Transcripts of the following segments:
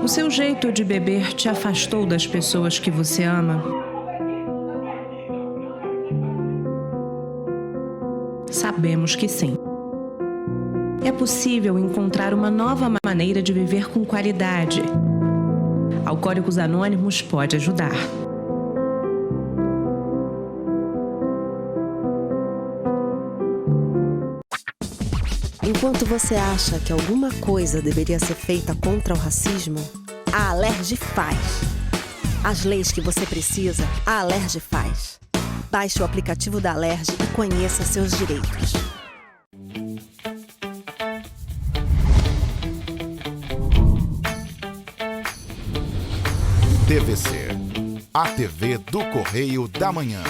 O seu jeito de beber te afastou das pessoas que você ama? Sabemos que sim. É possível encontrar uma nova maneira de viver com qualidade. Alcoólicos Anônimos pode ajudar. Enquanto você acha que alguma coisa deveria ser feita contra o racismo, a Alerj faz. As leis que você precisa, a Alerj faz. Baixe o aplicativo da Alerj e conheça seus direitos. TVC, a TV do Correio da Manhã.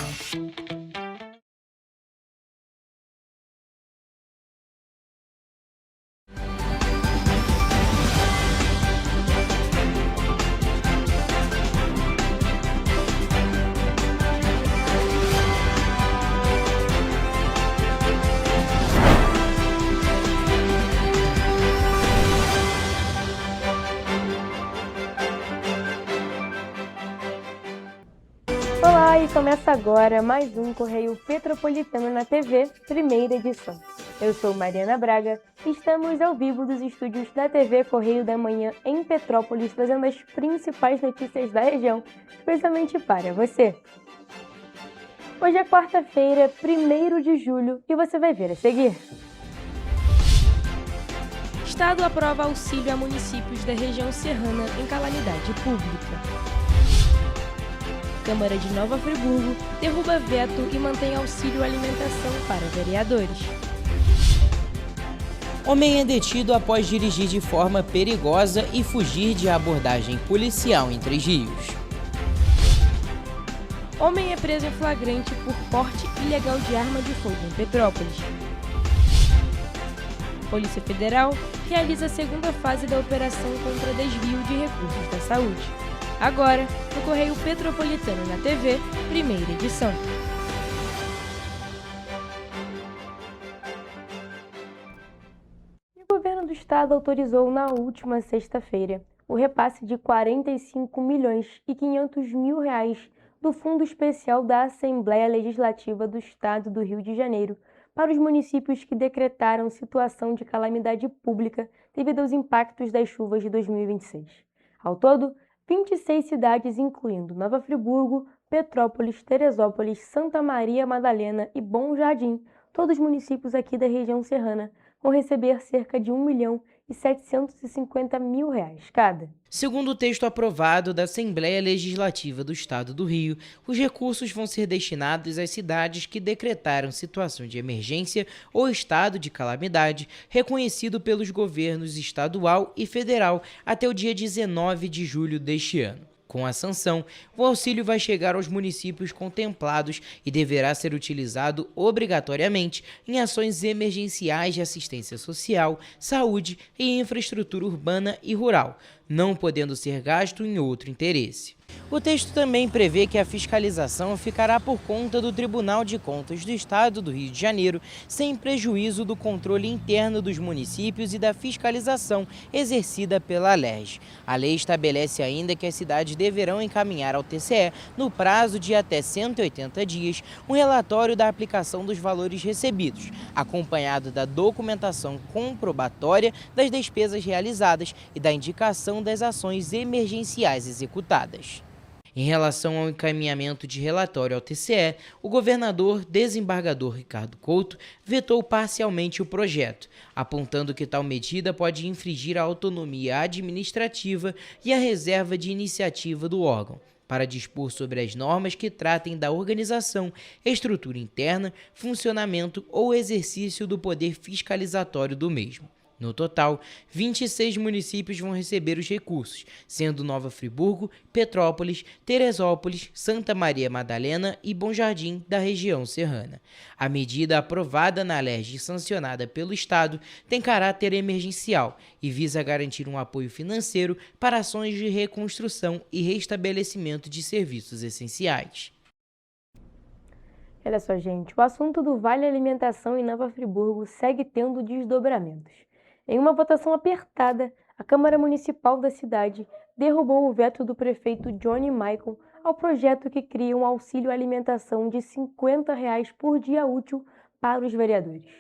Olá, e começa agora mais um Correio Petropolitano na TV, primeira edição. Eu sou Mariana Braga e estamos ao vivo dos estúdios da TV Correio da Manhã em Petrópolis, trazendo as principais notícias da região, especialmente para você. Hoje é quarta-feira, 1º de julho, e você vai ver a seguir. Estado aprova auxílio a municípios da região serrana em calamidade pública. Câmara de Nova Friburgo derruba veto e mantém auxílio alimentação para vereadores. Homem é detido após dirigir de forma perigosa e fugir de abordagem policial em Três Rios. Homem é preso em flagrante por porte ilegal de arma de fogo em Petrópolis. Polícia Federal realiza a segunda fase da operação contra desvio de recursos da saúde. Agora, no Correio Petropolitano na TV, primeira edição. O governo do estado autorizou na última sexta-feira o repasse de R$ 45.500.000 do Fundo Especial da Assembleia Legislativa do Estado do Rio de Janeiro para os municípios que decretaram situação de calamidade pública devido aos impactos das chuvas de 2026. Ao todo, 26 cidades, incluindo Nova Friburgo, Petrópolis, Teresópolis, Santa Maria Madalena e Bom Jardim, todos municípios aqui da região serrana, vão receber cerca de R$ 1.750.000 cada. Segundo o texto aprovado da Assembleia Legislativa do Estado do Rio, os recursos vão ser destinados às cidades que decretaram situação de emergência ou estado de calamidade reconhecido pelos governos estadual e federal até o dia 19 de julho deste ano. Com a sanção, o auxílio vai chegar aos municípios contemplados e deverá ser utilizado obrigatoriamente em ações emergenciais de assistência social, saúde e infraestrutura urbana e rural, não podendo ser gasto em outro interesse. O texto também prevê que a fiscalização ficará por conta do Tribunal de Contas do Estado do Rio de Janeiro, sem prejuízo do controle interno dos municípios e da fiscalização exercida pela Alerj. A lei estabelece ainda que as cidades deverão encaminhar ao TCE, no prazo de até 180 dias, um relatório da aplicação dos valores recebidos, acompanhado da documentação comprobatória das despesas realizadas e da indicação das ações emergenciais executadas. Em relação ao encaminhamento de relatório ao TCE, o governador desembargador Ricardo Couto vetou parcialmente o projeto, apontando que tal medida pode infringir a autonomia administrativa e a reserva de iniciativa do órgão, para dispor sobre as normas que tratem da organização, estrutura interna, funcionamento ou exercício do poder fiscalizatório do mesmo. No total, 26 municípios vão receber os recursos, sendo Nova Friburgo, Petrópolis, Teresópolis, Santa Maria Madalena e Bom Jardim da região serrana. A medida aprovada na Alerj e sancionada pelo Estado tem caráter emergencial e visa garantir um apoio financeiro para ações de reconstrução e restabelecimento de serviços essenciais. Olha só, gente, o assunto do Vale Alimentação em Nova Friburgo segue tendo desdobramentos. Em uma votação apertada, a Câmara Municipal da cidade derrubou o veto do prefeito Johnny Michael ao projeto que cria um auxílio alimentação de R$ 50 por dia útil para os vereadores.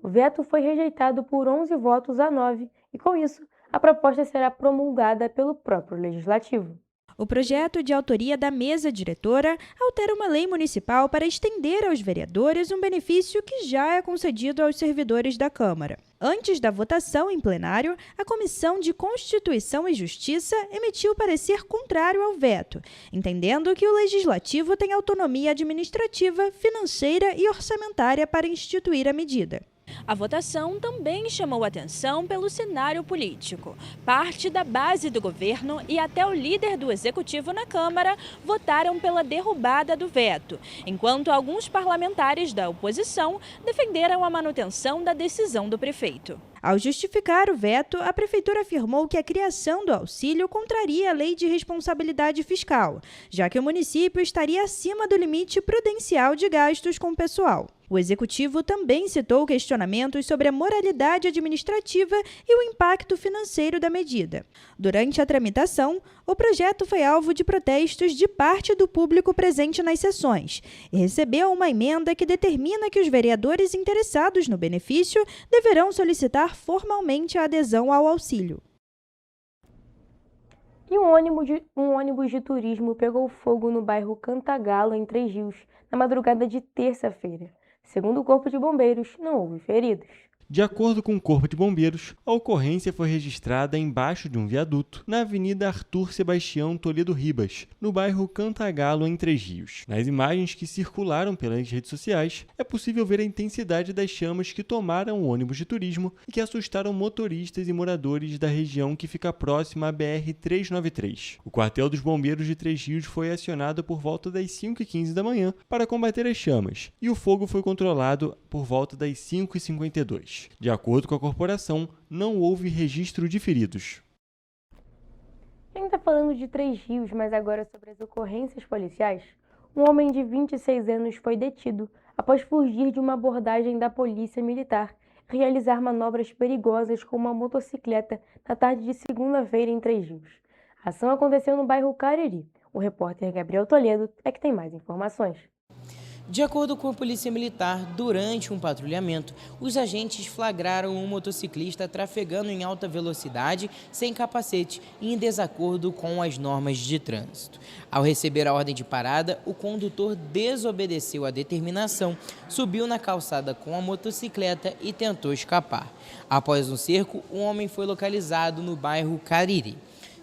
O veto foi rejeitado por 11 votos a 9 e, com isso, a proposta será promulgada pelo próprio Legislativo. O projeto, de autoria da mesa diretora, altera uma lei municipal para estender aos vereadores um benefício que já é concedido aos servidores da Câmara. Antes da votação em plenário, a Comissão de Constituição e Justiça emitiu parecer contrário ao veto, entendendo que o Legislativo tem autonomia administrativa, financeira e orçamentária para instituir a medida. A votação também chamou atenção pelo cenário político. Parte da base do governo e até o líder do executivo na Câmara votaram pela derrubada do veto, enquanto alguns parlamentares da oposição defenderam a manutenção da decisão do prefeito. Ao justificar o veto, a Prefeitura afirmou que a criação do auxílio contraria a lei de responsabilidade fiscal, já que o município estaria acima do limite prudencial de gastos com pessoal. O Executivo também citou questionamentos sobre a moralidade administrativa e o impacto financeiro da medida. Durante a tramitação, o projeto foi alvo de protestos de parte do público presente nas sessões e recebeu uma emenda que determina que os vereadores interessados no benefício deverão solicitar formalmente a adesão ao auxílio. E um ônibus de turismo pegou fogo no bairro Cantagalo, em Três Rios, na madrugada de terça-feira. Segundo o Corpo de Bombeiros, não houve feridos. De acordo com o Corpo de Bombeiros, a ocorrência foi registrada embaixo de um viaduto, na Avenida Arthur Sebastião Toledo Ribas, no bairro Cantagalo, em Três Rios. Nas imagens que circularam pelas redes sociais, é possível ver a intensidade das chamas que tomaram o ônibus de turismo e que assustaram motoristas e moradores da região que fica próxima à BR-393. O quartel dos bombeiros de Três Rios foi acionado por volta das 5h15 da manhã para combater as chamas, e o fogo foi controlado por volta das 5h52. De acordo com a corporação, não houve registro de feridos. A gente está falando de Três Rios, mas agora sobre as ocorrências policiais. Um homem de 26 anos foi detido após fugir de uma abordagem da Polícia Militar e realizar manobras perigosas com uma motocicleta na tarde de segunda-feira em Três Rios. A ação aconteceu no bairro Cariri. O repórter Gabriel Toledo é que tem mais informações. De acordo com a Polícia Militar, durante um patrulhamento, os agentes flagraram um motociclista trafegando em alta velocidade, sem capacete e em desacordo com as normas de trânsito. Ao receber a ordem de parada, o condutor desobedeceu à determinação, subiu na calçada com a motocicleta e tentou escapar. Após um cerco, o homem foi localizado no bairro Cariri.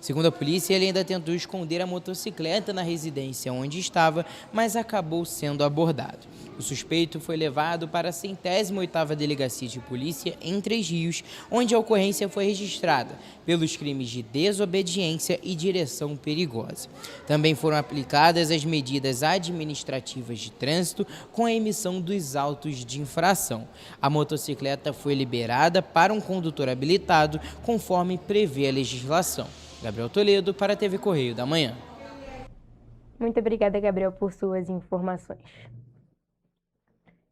Segundo a polícia, ele ainda tentou esconder a motocicleta na residência onde estava, mas acabou sendo abordado. O suspeito foi levado para a 108ª Delegacia de Polícia em Três Rios, onde a ocorrência foi registrada pelos crimes de desobediência e direção perigosa. Também foram aplicadas as medidas administrativas de trânsito com a emissão dos autos de infração. A motocicleta foi liberada para um condutor habilitado, conforme prevê a legislação. Gabriel Toledo, para a TV Correio da Manhã. Muito obrigada, Gabriel, por suas informações.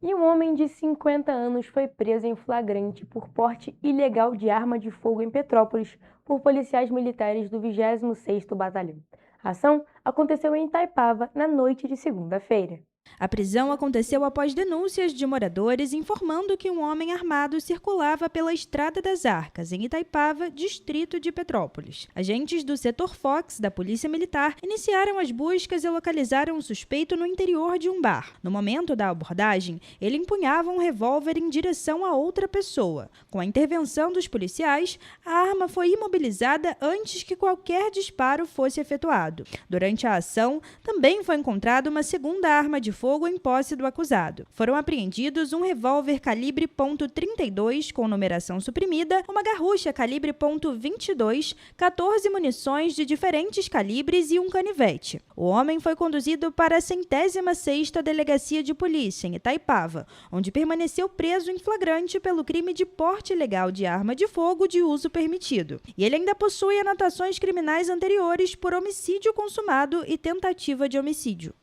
E um homem de 50 anos foi preso em flagrante por porte ilegal de arma de fogo em Petrópolis por policiais militares do 26º Batalhão. A ação aconteceu em Itaipava na noite de segunda-feira. A prisão aconteceu após denúncias de moradores informando que um homem armado circulava pela Estrada das Arcas, em Itaipava, distrito de Petrópolis. Agentes do setor Fox, da Polícia Militar, iniciaram as buscas e localizaram o suspeito no interior de um bar. No momento da abordagem, ele empunhava um revólver em direção a outra pessoa. Com a intervenção dos policiais, a arma foi imobilizada antes que qualquer disparo fosse efetuado. Durante a ação, também foi encontrada uma segunda arma de fogo em posse do acusado. Foram apreendidos um revólver calibre .32 com numeração suprimida, uma garrucha calibre .22, 14 munições de diferentes calibres e um canivete. O homem foi conduzido para a 106ª Delegacia de Polícia, em Itaipava, onde permaneceu preso em flagrante pelo crime de porte ilegal de arma de fogo de uso permitido. E ele ainda possui anotações criminais anteriores por homicídio consumado e tentativa de homicídio.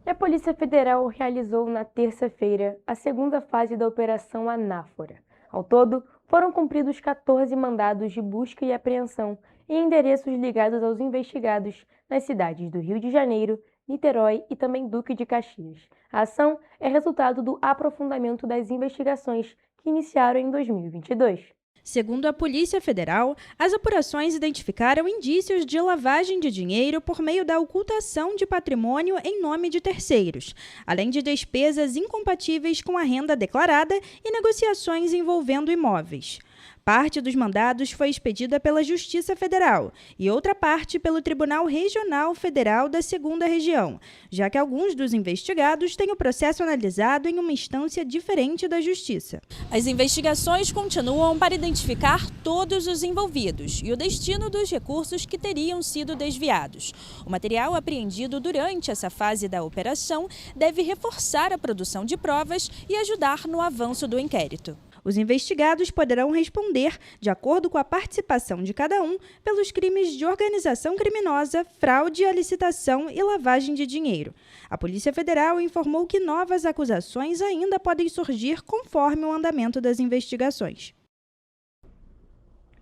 A Polícia Federal realizou na terça-feira a segunda fase da Operação Anáfora. Ao todo, foram cumpridos 14 mandados de busca e apreensão em endereços ligados aos investigados nas cidades do Rio de Janeiro, Niterói e também Duque de Caxias. A ação é resultado do aprofundamento das investigações que iniciaram em 2022. Segundo a Polícia Federal, as apurações identificaram indícios de lavagem de dinheiro por meio da ocultação de patrimônio em nome de terceiros, além de despesas incompatíveis com a renda declarada e negociações envolvendo imóveis. Parte dos mandados foi expedida pela Justiça Federal e outra parte pelo Tribunal Regional Federal da 2ª Região, já que alguns dos investigados têm o processo analisado em uma instância diferente da Justiça. As investigações continuam para identificar todos os envolvidos e o destino dos recursos que teriam sido desviados. O material apreendido durante essa fase da operação deve reforçar a produção de provas e ajudar no avanço do inquérito. Os investigados poderão responder, de acordo com a participação de cada um, pelos crimes de organização criminosa, fraude à licitação e lavagem de dinheiro. A Polícia Federal informou que novas acusações ainda podem surgir conforme o andamento das investigações.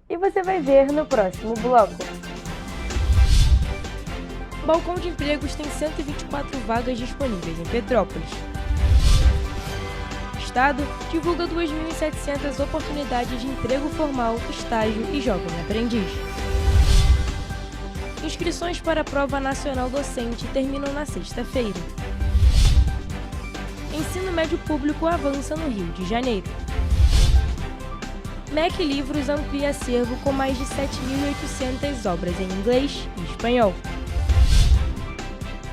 E você vai ver no próximo bloco. Balcão de Empregos tem 124 vagas disponíveis em Petrópolis. Estado divulga 2.700 oportunidades de emprego formal, estágio e jovem aprendiz. Inscrições para a Prova Nacional Docente terminam na sexta-feira. Ensino médio público avança no Rio de Janeiro. MEC Livros amplia acervo com mais de 7.800 obras em inglês e espanhol.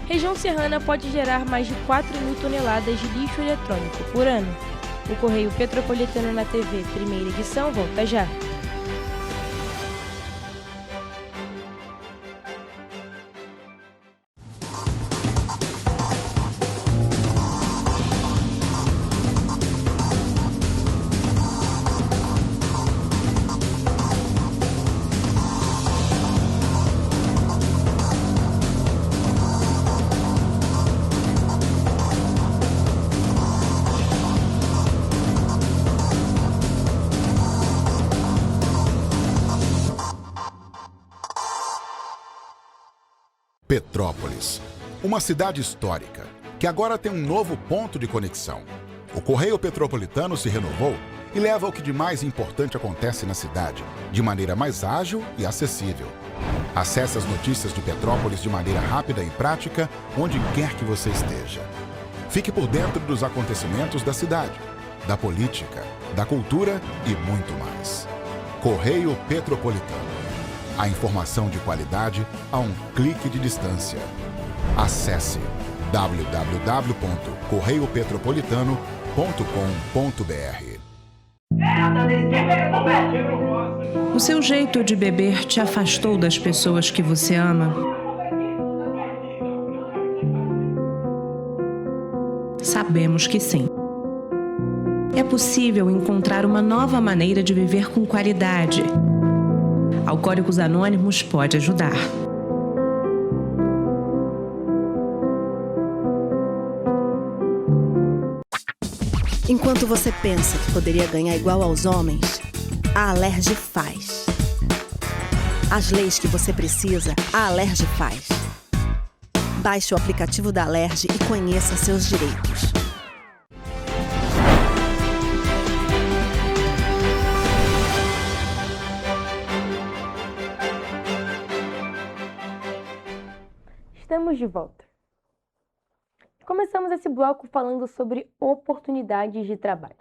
Região Serrana pode gerar mais de 4.000 toneladas de lixo eletrônico por ano. O Correio Petropolitano na TV, primeira edição, volta já. Petrópolis, uma cidade histórica, que agora tem um novo ponto de conexão. O Correio Petropolitano se renovou e leva o que de mais importante acontece na cidade, de maneira mais ágil e acessível. Acesse as notícias de Petrópolis de maneira rápida e prática, onde quer que você esteja. Fique por dentro dos acontecimentos da cidade, da política, da cultura e muito mais. Correio Petropolitano. A informação de qualidade a um clique de distância. Acesse www.correiopetropolitano.com.br. O seu jeito de beber te afastou das pessoas que você ama? Sabemos que sim. É possível encontrar uma nova maneira de viver com qualidade. Alcoólicos Anônimos pode ajudar. Enquanto você pensa que poderia ganhar igual aos homens, a Alerj faz. As leis que você precisa, a Alerj faz. Baixe o aplicativo da Alerj e conheça seus direitos. Estamos de volta. Começamos esse bloco falando sobre oportunidades de trabalho.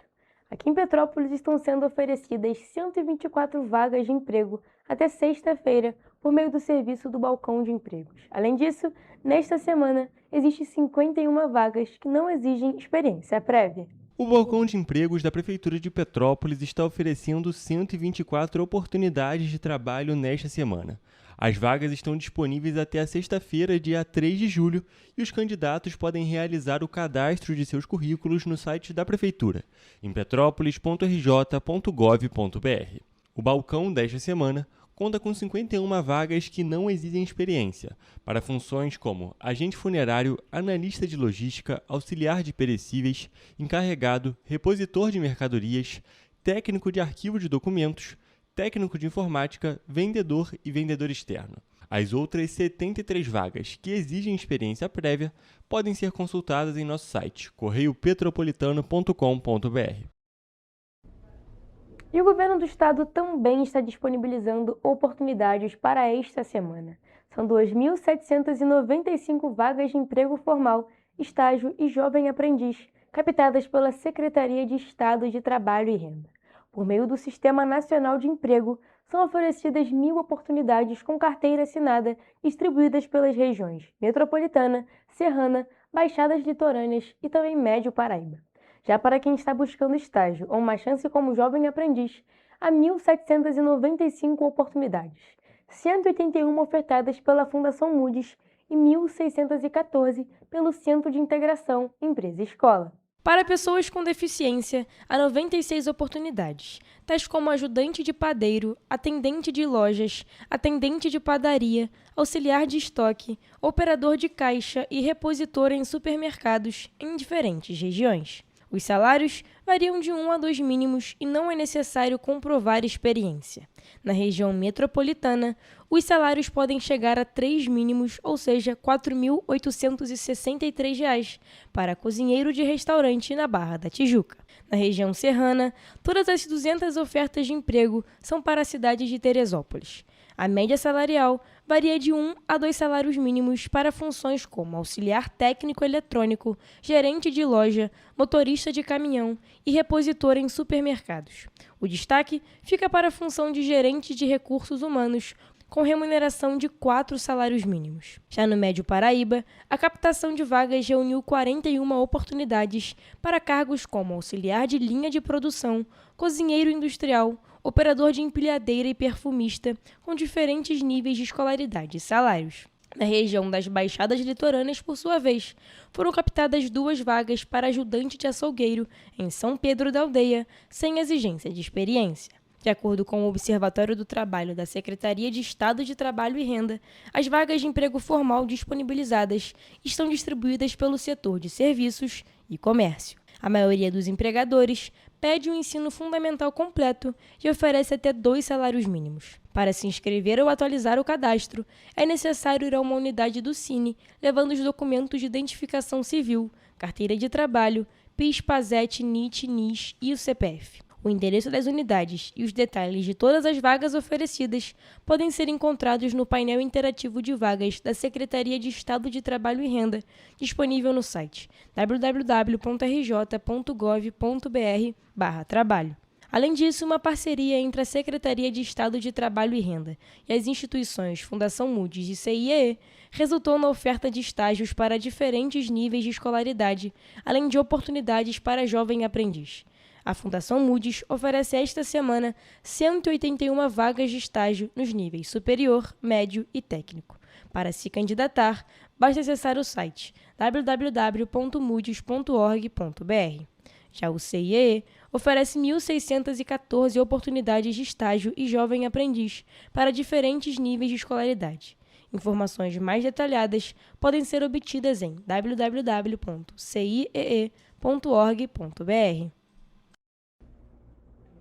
Aqui em Petrópolis estão sendo oferecidas 124 vagas de emprego até sexta-feira por meio do serviço do Balcão de Empregos. Além disso, nesta semana, existem 51 vagas que não exigem experiência prévia. O Balcão de Empregos da Prefeitura de Petrópolis está oferecendo 124 oportunidades de trabalho nesta semana. As vagas estão disponíveis até a sexta-feira, dia 3 de julho, e os candidatos podem realizar o cadastro de seus currículos no site da Prefeitura, em petropolis.rj.gov.br. O balcão desta semana conta com 51 vagas que não exigem experiência, para funções como agente funerário, analista de logística, auxiliar de perecíveis, encarregado, repositor de mercadorias, técnico de arquivo de documentos, técnico de informática, vendedor e vendedor externo. As outras 73 vagas que exigem experiência prévia podem ser consultadas em nosso site correiopetropolitano.com.br. E o governo do estado também está disponibilizando oportunidades para esta semana. São 2.795 vagas de emprego formal, estágio e jovem aprendiz, captadas pela Secretaria de Estado de Trabalho e Renda. Por meio do Sistema Nacional de Emprego, são oferecidas 1.000 oportunidades com carteira assinada, distribuídas pelas regiões Metropolitana, Serrana, Baixadas Litorâneas e também Médio Paraíba. Já para quem está buscando estágio ou uma chance como jovem aprendiz, há 1.795 oportunidades, 181 ofertadas pela Fundação Moody's e 1.614 pelo Centro de Integração Empresa-Escola. Para pessoas com deficiência, há 96 oportunidades, tais como ajudante de padeiro, atendente de lojas, atendente de padaria, auxiliar de estoque, operador de caixa e repositor em supermercados em diferentes regiões. Os salários variam de 1 a 2 mínimos e não é necessário comprovar experiência. Na região metropolitana, os salários podem chegar a 3 mínimos, ou seja, R$ 4.863, para cozinheiro de restaurante na Barra da Tijuca. Na região serrana, todas as 200 ofertas de emprego são para a cidade de Teresópolis. A média salarial varia de 1 a 2 salários mínimos para funções como auxiliar técnico eletrônico, gerente de loja, motorista de caminhão e repositor em supermercados. O destaque fica para a função de gerente de recursos humanos, com remuneração de 4 salários mínimos. Já no Médio Paraíba, a captação de vagas reuniu 41 oportunidades para cargos como auxiliar de linha de produção, cozinheiro industrial, operador de empilhadeira e perfumista, com diferentes níveis de escolaridade e salários. Na região das Baixadas Litorâneas, por sua vez, foram captadas 2 vagas para ajudante de açougueiro em São Pedro da Aldeia, sem exigência de experiência. De acordo com o Observatório do Trabalho da Secretaria de Estado de Trabalho e Renda, as vagas de emprego formal disponibilizadas estão distribuídas pelo setor de serviços e comércio. A maioria dos empregadores pede um ensino fundamental completo e oferece até 2 salários mínimos. Para se inscrever ou atualizar o cadastro, é necessário ir a uma unidade do Cine, levando os documentos de identificação civil, carteira de trabalho, PIS, PASET, NIT, NIS e o CPF. O endereço das unidades e os detalhes de todas as vagas oferecidas podem ser encontrados no painel interativo de vagas da Secretaria de Estado de Trabalho e Renda, disponível no site www.rj.gov.br/trabalho. Além disso, uma parceria entre a Secretaria de Estado de Trabalho e Renda e as instituições Fundação Moody's e CIEE resultou na oferta de estágios para diferentes níveis de escolaridade, além de oportunidades para jovem aprendiz. A Fundação Moody's oferece esta semana 181 vagas de estágio nos níveis superior, médio e técnico. Para se candidatar, basta acessar o site www.moodys.org.br. Já o CIEE oferece 1.614 oportunidades de estágio e jovem aprendiz para diferentes níveis de escolaridade. Informações mais detalhadas podem ser obtidas em www.ciee.org.br.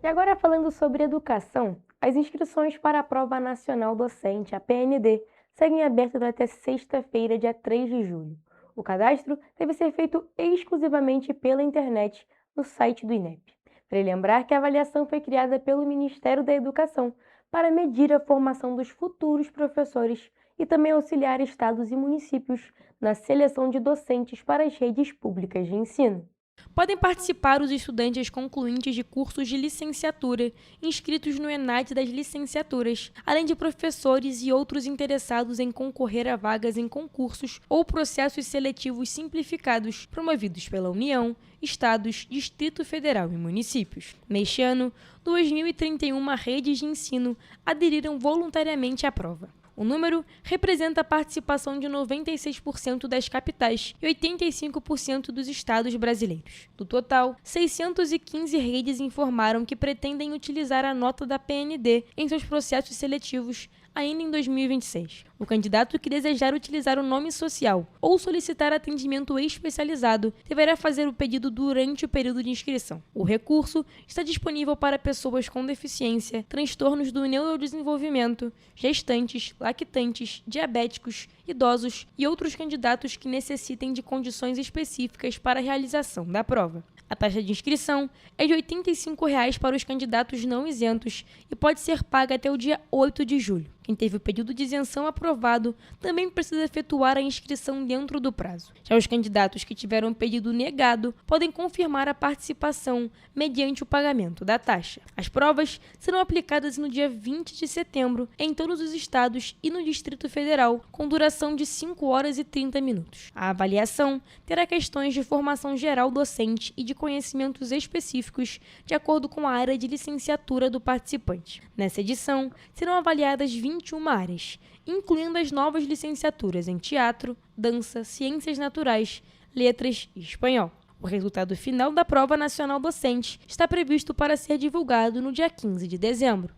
E agora falando sobre educação, as inscrições para a Prova Nacional Docente, a PND, seguem abertas até sexta-feira, dia 3 de julho. O cadastro deve ser feito exclusivamente pela internet no site do INEP. Vale lembrar que a avaliação foi criada pelo Ministério da Educação para medir a formação dos futuros professores e também auxiliar estados e municípios na seleção de docentes para as redes públicas de ensino. Podem participar os estudantes concluintes de cursos de licenciatura inscritos no ENAD das licenciaturas, além de professores e outros interessados em concorrer a vagas em concursos ou processos seletivos simplificados promovidos pela União, Estados, Distrito Federal e municípios. Neste ano, 2.031 redes de ensino aderiram voluntariamente à prova. O número representa a participação de 96% das capitais e 85% dos estados brasileiros. Do total, 615 redes informaram que pretendem utilizar a nota da PND em seus processos seletivos ainda em 2026. O candidato que desejar utilizar o nome social ou solicitar atendimento especializado deverá fazer o pedido durante o período de inscrição. O recurso está disponível para pessoas com deficiência, transtornos do neurodesenvolvimento, gestantes, lactantes, diabéticos, idosos e outros candidatos que necessitem de condições específicas para a realização da prova. A taxa de inscrição é de R$ 85,00 para os candidatos não isentos e pode ser paga até o dia 8 de julho. Quem teve o pedido de isenção aprovado também precisa efetuar a inscrição dentro do prazo. Já os candidatos que tiveram o pedido negado podem confirmar a participação mediante o pagamento da taxa. As provas serão aplicadas no dia 20 de setembro em todos os estados e no Distrito Federal, com duração de 5 horas e 30 minutos. A avaliação terá questões de formação geral docente e de conhecimentos específicos de acordo com a área de licenciatura do participante. Nessa edição, serão avaliadas 21 áreas, incluindo as novas licenciaturas em Teatro, Dança, Ciências Naturais, Letras e Espanhol. O resultado final da Prova Nacional Docente está previsto para ser divulgado no dia 15 de dezembro.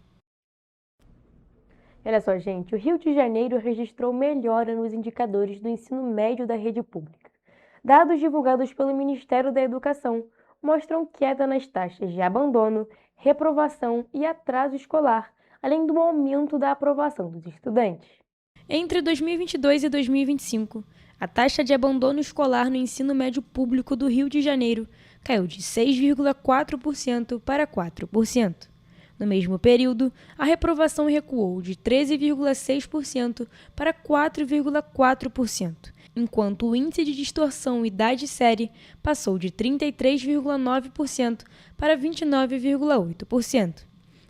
Olha só, gente, o Rio de Janeiro registrou melhora nos indicadores do ensino médio da rede pública. Dados divulgados pelo Ministério da Educação mostram queda nas taxas de abandono, reprovação e atraso escolar, além do aumento da aprovação dos estudantes. Entre 2022 e 2025, a taxa de abandono escolar no ensino médio público do Rio de Janeiro caiu de 6,4% para 4%. No mesmo período, a reprovação recuou de 13,6% para 4,4%, enquanto o índice de distorção idade-série passou de 33,9% para 29,8%.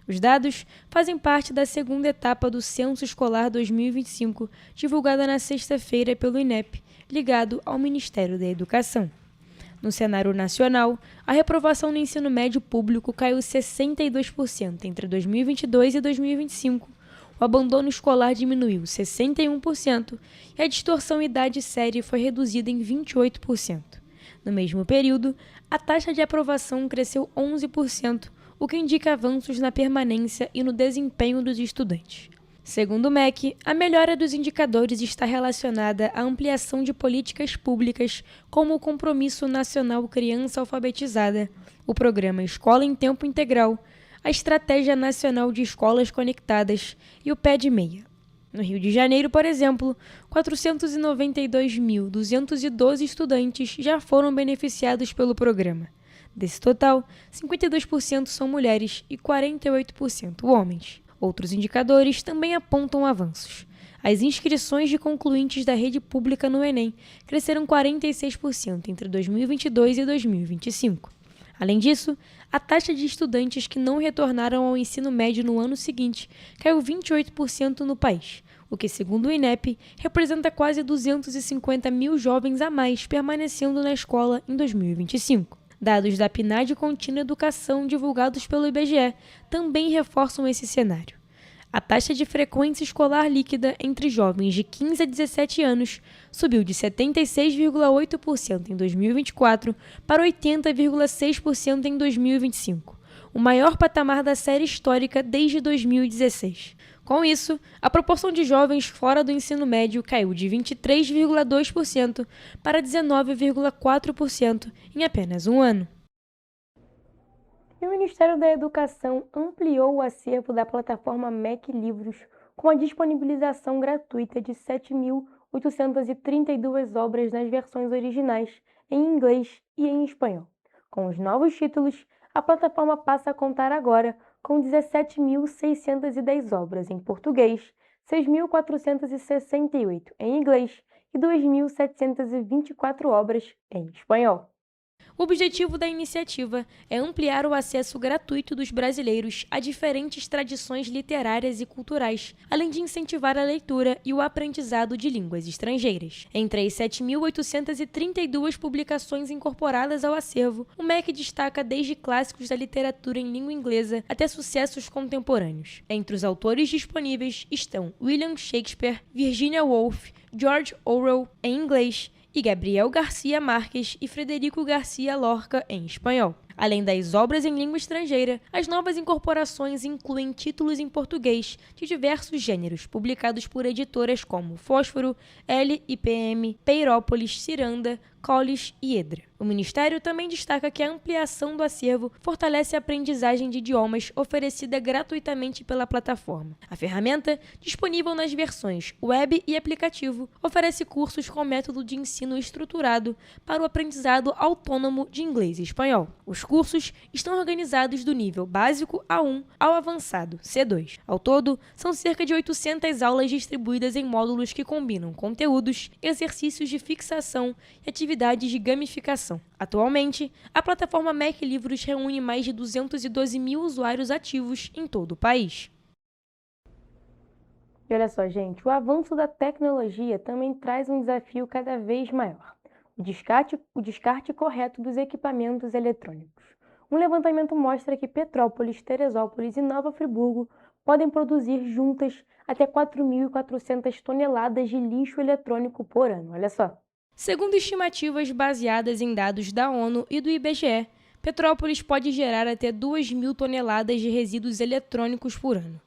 Os dados fazem parte da segunda etapa do Censo Escolar 2025, divulgada na sexta-feira pelo INEP, ligado ao Ministério da Educação. No cenário nacional, a reprovação no ensino médio público caiu 62% entre 2022 e 2025, o abandono escolar diminuiu 61% e a distorção idade-série foi reduzida em 28%. No mesmo período, a taxa de aprovação cresceu 11%, o que indica avanços na permanência e no desempenho dos estudantes. Segundo o MEC, a melhora dos indicadores está relacionada à ampliação de políticas públicas como o Compromisso Nacional Criança Alfabetizada, o Programa Escola em Tempo Integral, a Estratégia Nacional de Escolas Conectadas e o PED-6. No Rio de Janeiro, por exemplo, 492.212 estudantes já foram beneficiados pelo programa. Desse total, 52% são mulheres e 48% homens. Outros indicadores também apontam avanços. As inscrições de concluintes da rede pública no Enem cresceram 46% entre 2022 e 2025. Além disso, a taxa de estudantes que não retornaram ao ensino médio no ano seguinte caiu 28% no país, o que, segundo o INEP, representa quase 250 mil jovens a mais permanecendo na escola em 2025. Dados da PNAD Contínua Educação divulgados pelo IBGE também reforçam esse cenário. A taxa de frequência escolar líquida entre jovens de 15 a 17 anos subiu de 76,8% em 2024 para 80,6% em 2025, o maior patamar da série histórica desde 2016. Com isso, a proporção de jovens fora do ensino médio caiu de 23,2% para 19,4% em apenas um ano. E o Ministério da Educação ampliou o acervo da plataforma MEC Livros com a disponibilização gratuita de 7.832 obras nas versões originais em inglês e em espanhol. Com os novos títulos, a plataforma passa a contar agora com 17.610 obras em português, 6.468 em inglês e 2.724 obras em espanhol. O objetivo da iniciativa é ampliar o acesso gratuito dos brasileiros a diferentes tradições literárias e culturais, além de incentivar a leitura e o aprendizado de línguas estrangeiras. Entre as 7.832 publicações incorporadas ao acervo, o MEC destaca desde clássicos da literatura em língua inglesa até sucessos contemporâneos. Entre os autores disponíveis estão William Shakespeare, Virginia Woolf, George Orwell em inglês, e Gabriel Garcia Marques e Frederico Garcia Lorca em espanhol. Além das obras em língua estrangeira, as novas incorporações incluem títulos em português de diversos gêneros, publicados por editoras como Fósforo, LIPM, Peirópolis, Ciranda, Collis e Edra. O Ministério também destaca que a ampliação do acervo fortalece a aprendizagem de idiomas oferecida gratuitamente pela plataforma. A ferramenta, disponível nas versões web e aplicativo, oferece cursos com método de ensino estruturado para o aprendizado autônomo de inglês e espanhol. Os cursos estão organizados do nível básico A1 ao avançado C2. Ao todo, são cerca de 800 aulas distribuídas em módulos que combinam conteúdos, exercícios de fixação e atividades de gamificação. Atualmente, a plataforma Mac Livros reúne mais de 212 mil usuários ativos em todo o país. E olha só, gente, o avanço da tecnologia também traz um desafio cada vez maior: o descarte correto dos equipamentos eletrônicos. Um levantamento mostra que Petrópolis, Teresópolis e Nova Friburgo podem produzir juntas até 4.400 toneladas de lixo eletrônico por ano. Olha só. Segundo estimativas baseadas em dados da ONU e do IBGE, Petrópolis pode gerar até 2.000 toneladas de resíduos eletrônicos por ano.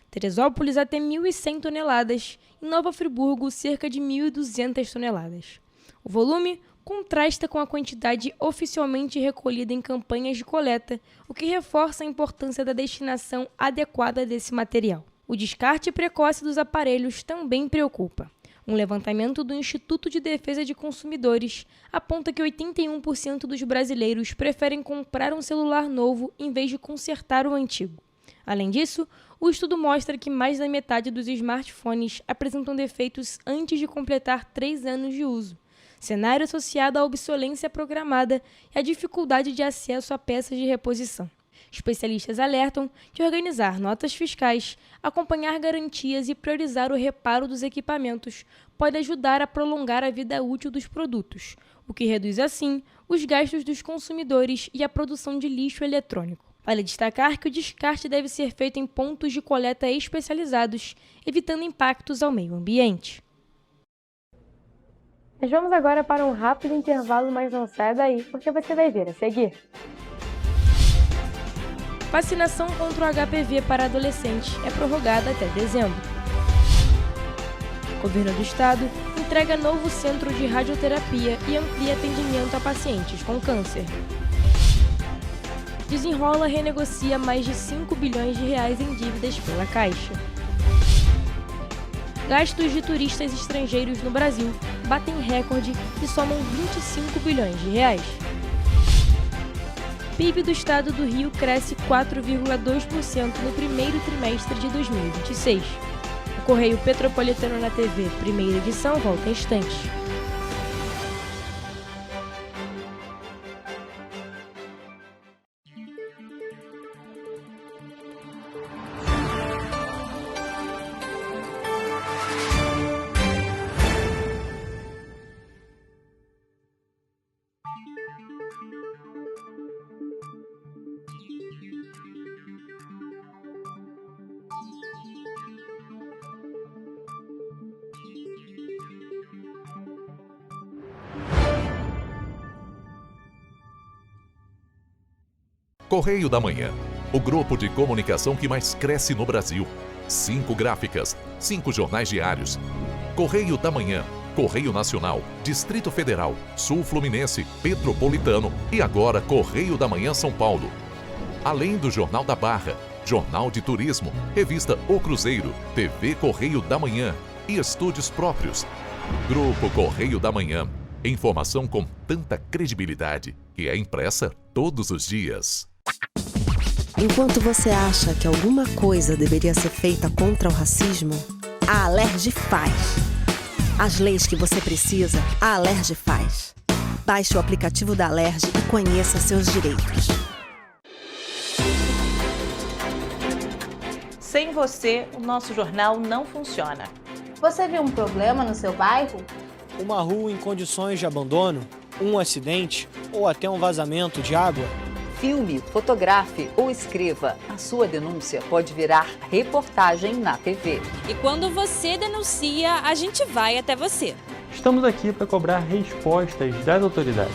Teresópolis até 1.100 toneladas e Nova Friburgo cerca de 1.200 toneladas. O volume contrasta com a quantidade oficialmente recolhida em campanhas de coleta, o que reforça a importância da destinação adequada desse material. O descarte precoce dos aparelhos também preocupa. Um levantamento do Instituto de Defesa de Consumidores aponta que 81% dos brasileiros preferem comprar um celular novo em vez de consertar o antigo. Além disso, o estudo mostra que mais da metade dos smartphones apresentam defeitos antes de completar 3 anos de uso, cenário associado à obsolescência programada e à dificuldade de acesso a peças de reposição. Especialistas alertam que organizar notas fiscais, acompanhar garantias e priorizar o reparo dos equipamentos pode ajudar a prolongar a vida útil dos produtos, o que reduz, assim, os gastos dos consumidores e a produção de lixo eletrônico. Vale destacar que o descarte deve ser feito em pontos de coleta especializados, evitando impactos ao meio ambiente. Nós vamos agora para um rápido intervalo, mas não saia daí, porque você vai ver a seguir. Vacinação contra o HPV para adolescentes é prorrogada até dezembro. O governo do estado entrega novo centro de radioterapia e amplia atendimento a pacientes com câncer. Desenrola renegocia mais de 5 bilhões de reais em dívidas pela Caixa. Gastos de turistas estrangeiros no Brasil batem recorde e somam 25 bilhões de reais. PIB do estado do Rio cresce 4,2% no primeiro trimestre de 2026. O Correio Petropolitano na TV, primeira edição, volta em instantes. Correio da Manhã, o grupo de comunicação que mais cresce no Brasil. 5 gráficas, 5 jornais diários. Correio da Manhã, Correio Nacional, Distrito Federal, Sul Fluminense, Petropolitano e agora Correio da Manhã São Paulo. Além do Jornal da Barra, Jornal de Turismo, Revista O Cruzeiro, TV Correio da Manhã e estúdios próprios. Grupo Correio da Manhã, informação com tanta credibilidade que é impressa todos os dias. Enquanto você acha que alguma coisa deveria ser feita contra o racismo, a Alerj faz. As leis que você precisa, a Alerj faz. Baixe o aplicativo da Alerj e conheça seus direitos. Sem você, o nosso jornal não funciona. Você viu um problema no seu bairro? Uma rua em condições de abandono, um acidente ou até um vazamento de água? Filme, fotografe ou escreva. A sua denúncia pode virar reportagem na TV. E quando você denuncia, a gente vai até você. Estamos aqui para cobrar respostas das autoridades.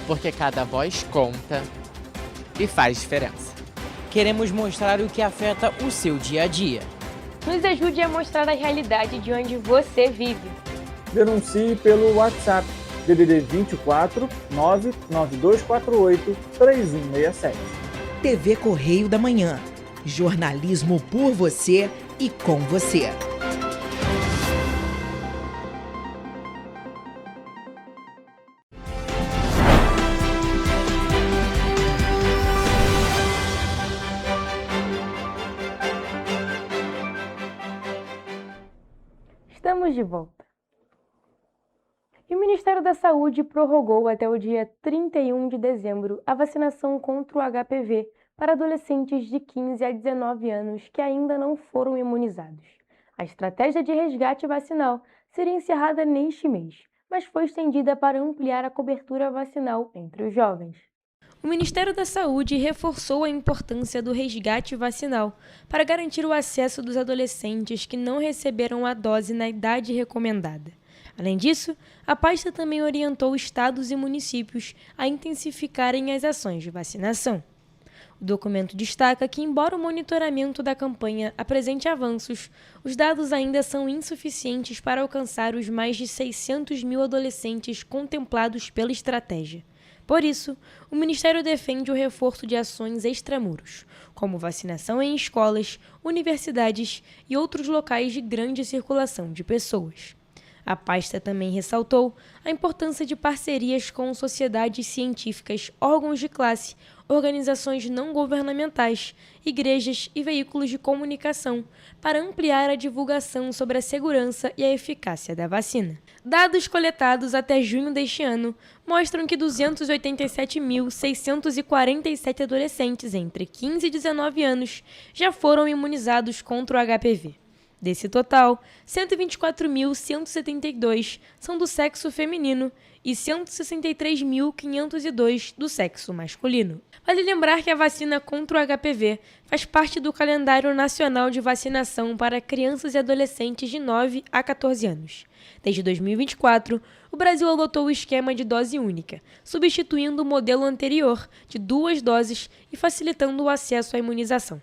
Porque cada voz conta. e faz diferença. Queremos mostrar o que afeta o seu dia a dia. Nos ajude a mostrar a realidade de onde você vive. Denuncie pelo WhatsApp DDD 24 99248 3167. TV Correio da Manhã. Jornalismo por você e com você. Estamos de volta. E o Ministério da Saúde prorrogou até o dia 31 de dezembro a vacinação contra o HPV para adolescentes de 15 a 19 anos que ainda não foram imunizados. A estratégia de resgate vacinal seria encerrada neste mês, mas foi estendida para ampliar a cobertura vacinal entre os jovens. O Ministério da Saúde reforçou a importância do resgate vacinal para garantir o acesso dos adolescentes que não receberam a dose na idade recomendada. Além disso, a pasta também orientou estados e municípios a intensificarem as ações de vacinação. O documento destaca que, embora o monitoramento da campanha apresente avanços, os dados ainda são insuficientes para alcançar os mais de 600 mil adolescentes contemplados pela estratégia. Por isso, o Ministério defende o reforço de ações extramuros, como vacinação em escolas, universidades e outros locais de grande circulação de pessoas. A pasta também ressaltou a importância de parcerias com sociedades científicas, órgãos de classe, organizações não governamentais, igrejas e veículos de comunicação para ampliar a divulgação sobre a segurança e a eficácia da vacina. Dados coletados até junho deste ano mostram que 287.647 adolescentes entre 15 e 19 anos já foram imunizados contra o HPV. Desse total, 124.172 são do sexo feminino e 163.502 do sexo masculino. Vale lembrar que a vacina contra o HPV faz parte do calendário nacional de vacinação para crianças e adolescentes de 9 a 14 anos. Desde 2024, o Brasil adotou o esquema de dose única, substituindo o modelo anterior de 2 doses e facilitando o acesso à imunização.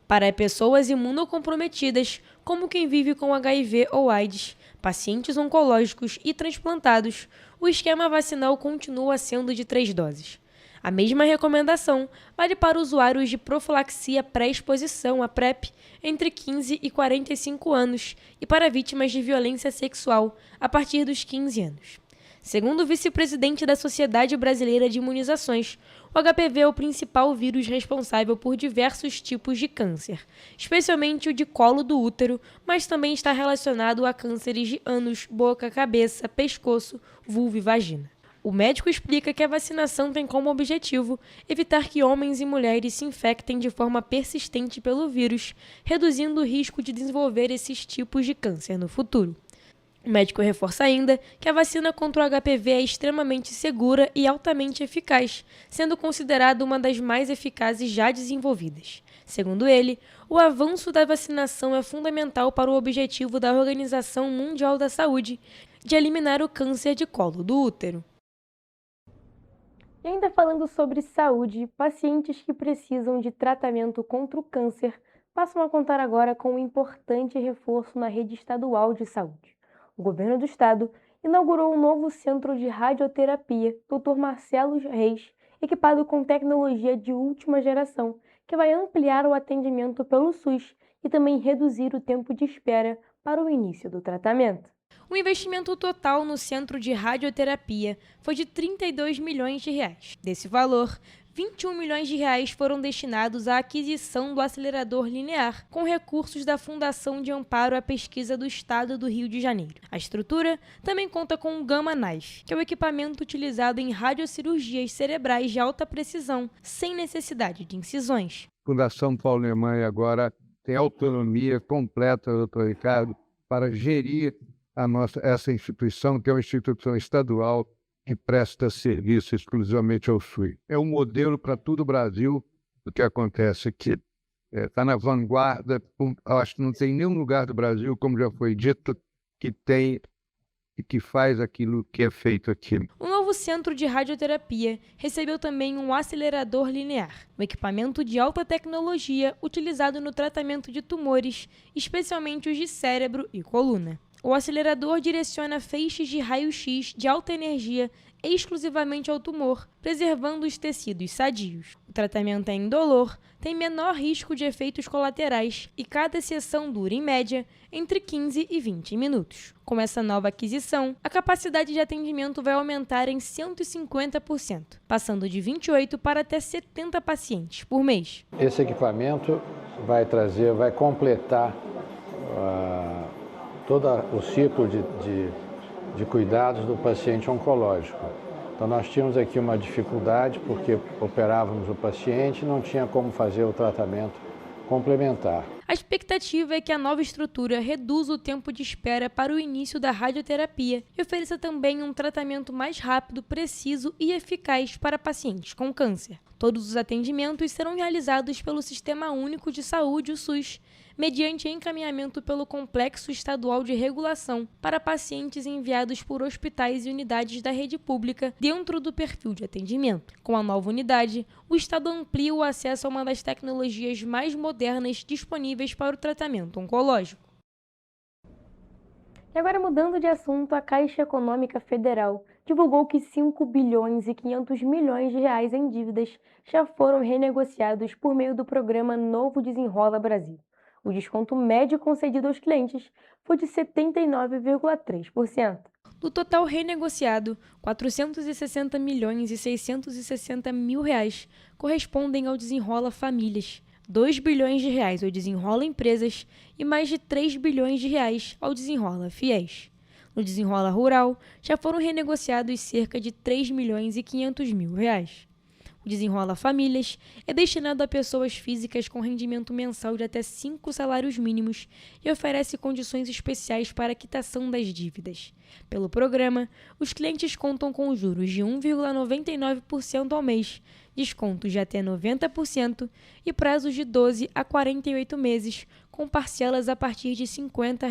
Para pessoas imunocomprometidas, como quem vive com HIV ou AIDS, pacientes oncológicos e transplantados, o esquema vacinal continua sendo de 3 doses. A mesma recomendação vale para usuários de profilaxia pré-exposição, a PrEP, entre 15 e 45 anos e para vítimas de violência sexual a partir dos 15 anos. Segundo o vice-presidente da Sociedade Brasileira de Imunizações, o HPV é o principal vírus responsável por diversos tipos de câncer, especialmente o de colo do útero, mas também está relacionado a cânceres de ânus, boca, cabeça, pescoço, vulva e vagina. O médico explica que a vacinação tem como objetivo evitar que homens e mulheres se infectem de forma persistente pelo vírus, reduzindo o risco de desenvolver esses tipos de câncer no futuro. O médico reforça ainda que a vacina contra o HPV é extremamente segura e altamente eficaz, sendo considerada uma das mais eficazes já desenvolvidas. Segundo ele, o avanço da vacinação é fundamental para o objetivo da Organização Mundial da Saúde de eliminar o câncer de colo do útero. E ainda falando sobre saúde, pacientes que precisam de tratamento contra o câncer passam a contar agora com um importante reforço na rede estadual de saúde. O governo do estado inaugurou um novo centro de radioterapia, Dr. Marcelo Reis, equipado com tecnologia de última geração, que vai ampliar o atendimento pelo SUS e também reduzir o tempo de espera para o início do tratamento. O investimento total no centro de radioterapia foi de R$ 32 milhões. Desse valor, R$ 21 milhões foram destinados à aquisição do acelerador linear, com recursos da Fundação de Amparo à Pesquisa do Estado do Rio de Janeiro. A estrutura também conta com o Gamma Knife, que é o equipamento utilizado em radiocirurgias cerebrais de alta precisão, sem necessidade de incisões. A Fundação Paulo Lemay agora tem autonomia completa, doutor Ricardo, para gerir essa instituição, que é uma instituição estadual que presta serviço exclusivamente ao SUS. É um modelo para todo o Brasil do que acontece aqui. Está na vanguarda, acho que não tem nenhum lugar do Brasil, como já foi dito, que tem e que faz aquilo que é feito aqui. O novo centro de radioterapia recebeu também um acelerador linear, um equipamento de alta tecnologia utilizado no tratamento de tumores, especialmente os de cérebro e coluna. O acelerador direciona feixes de raio-x de alta energia exclusivamente ao tumor, preservando os tecidos sadios. O tratamento é indolor, tem menor risco de efeitos colaterais e cada sessão dura, em média, entre 15 e 20 minutos. Com essa nova aquisição, a capacidade de atendimento vai aumentar em 150%, passando de 28 para até 70 pacientes por mês. Esse equipamento vai completar todo o ciclo de cuidados do paciente oncológico. Então nós tínhamos aqui uma dificuldade porque operávamos o paciente e não tinha como fazer o tratamento complementar. A expectativa é que a nova estrutura reduza o tempo de espera para o início da radioterapia e ofereça também um tratamento mais rápido, preciso e eficaz para pacientes com câncer. Todos os atendimentos serão realizados pelo Sistema Único de Saúde, o SUS, mediante encaminhamento pelo Complexo Estadual de Regulação para pacientes enviados por hospitais e unidades da rede pública dentro do perfil de atendimento. Com a nova unidade, o Estado amplia o acesso a uma das tecnologias mais modernas disponíveis para o tratamento oncológico. E agora, mudando de assunto, a Caixa Econômica Federal divulgou que 5 bilhões e 500 milhões de reais em dívidas já foram renegociados por meio do programa Novo Desenrola Brasil. O desconto médio concedido aos clientes foi de 79,3%. Do total renegociado, 460 milhões e 660 mil reais correspondem ao Desenrola Famílias, 2 bilhões de reais ao Desenrola Empresas e mais de 3 bilhões de reais ao Desenrola Fiéis. No Desenrola Rural, já foram renegociados cerca de 3 milhões e 500 mil reais. O Desenrola Famílias é destinado a pessoas físicas com rendimento mensal de até 5 salários mínimos e oferece condições especiais para a quitação das dívidas. Pelo programa, os clientes contam com juros de 1,99% ao mês, descontos de até 90% e prazos de 12 a 48 meses, com parcelas a partir de R$ 50.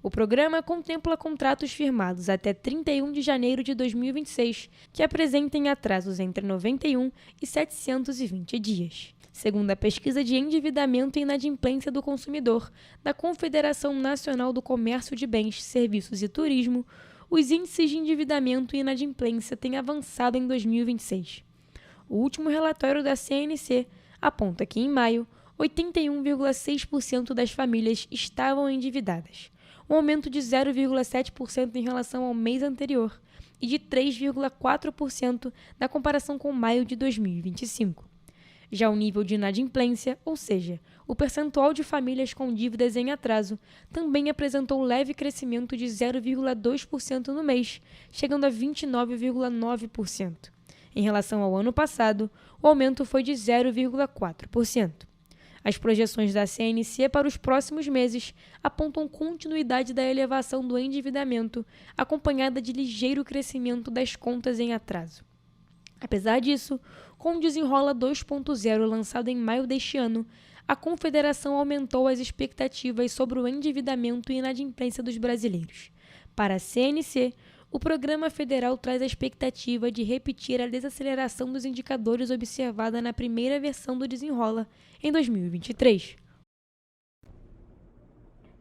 O programa contempla contratos firmados até 31 de janeiro de 2026, que apresentem atrasos entre 91 e 720 dias. Segundo a pesquisa de endividamento e inadimplência do consumidor da Confederação Nacional do Comércio de Bens, Serviços e Turismo, os índices de endividamento e inadimplência têm avançado em 2026. O último relatório da CNC aponta que, em maio, 81,6% das famílias estavam endividadas, um aumento de 0,7% em relação ao mês anterior e de 3,4% na comparação com maio de 2025. Já o nível de inadimplência, ou seja, o percentual de famílias com dívidas em atraso, também apresentou leve crescimento de 0,2% no mês, chegando a 29,9%. Em relação ao ano passado, o aumento foi de 0,4%. As projeções da CNC para os próximos meses apontam continuidade da elevação do endividamento, acompanhada de ligeiro crescimento das contas em atraso. Apesar disso, com o Desenrola 2.0 lançado em maio deste ano, a Confederação aumentou as expectativas sobre o endividamento e inadimplência dos brasileiros. Para a CNC, o programa federal traz a expectativa de repetir a desaceleração dos indicadores observada na primeira versão do Desenrola em 2023.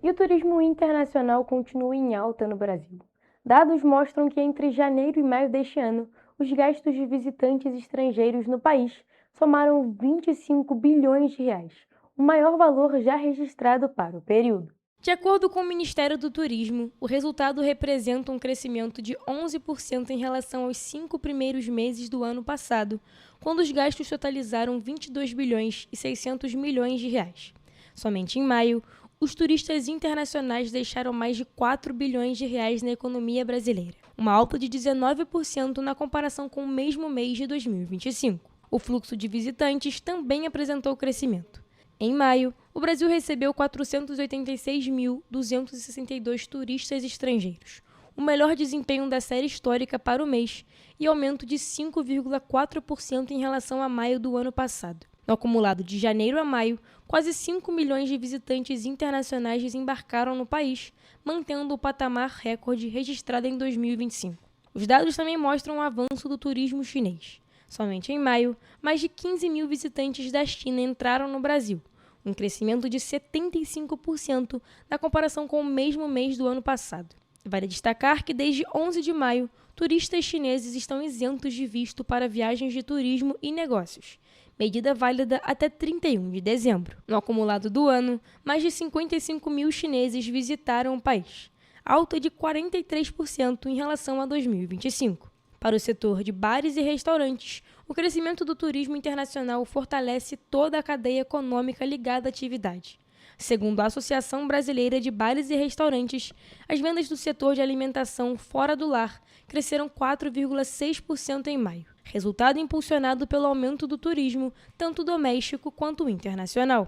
E o turismo internacional continua em alta no Brasil. Dados mostram que entre janeiro e maio deste ano, os gastos de visitantes estrangeiros no país somaram 25 bilhões de reais, o maior valor já registrado para o período. De acordo com o Ministério do Turismo, o resultado representa um crescimento de 11% em relação aos 5 primeiros meses do ano passado, quando os gastos totalizaram 22 bilhões e 600 milhões de reais. Somente em maio, os turistas internacionais deixaram mais de 4 bilhões de reais na economia brasileira, uma alta de 19% na comparação com o mesmo mês de 2025. O fluxo de visitantes também apresentou crescimento. Em maio, o Brasil recebeu 486.262 turistas estrangeiros, o melhor desempenho da série histórica para o mês e aumento de 5,4% em relação a maio do ano passado. No acumulado de janeiro a maio, quase 5 milhões de visitantes internacionais desembarcaram no país, mantendo o patamar recorde registrado em 2025. Os dados também mostram o avanço do turismo chinês. Somente em maio, mais de 15 mil visitantes da China entraram no Brasil, um crescimento de 75% na comparação com o mesmo mês do ano passado. Vale destacar que desde 11 de maio, turistas chineses estão isentos de visto para viagens de turismo e negócios, medida válida até 31 de dezembro. No acumulado do ano, mais de 55 mil chineses visitaram o país, alta de 43% em relação a 2025. Para o setor de bares e restaurantes, o crescimento do turismo internacional fortalece toda a cadeia econômica ligada à atividade. Segundo a Associação Brasileira de Bares e Restaurantes, as vendas do setor de alimentação fora do lar cresceram 4,6% em maio, resultado impulsionado pelo aumento do turismo, tanto doméstico quanto internacional.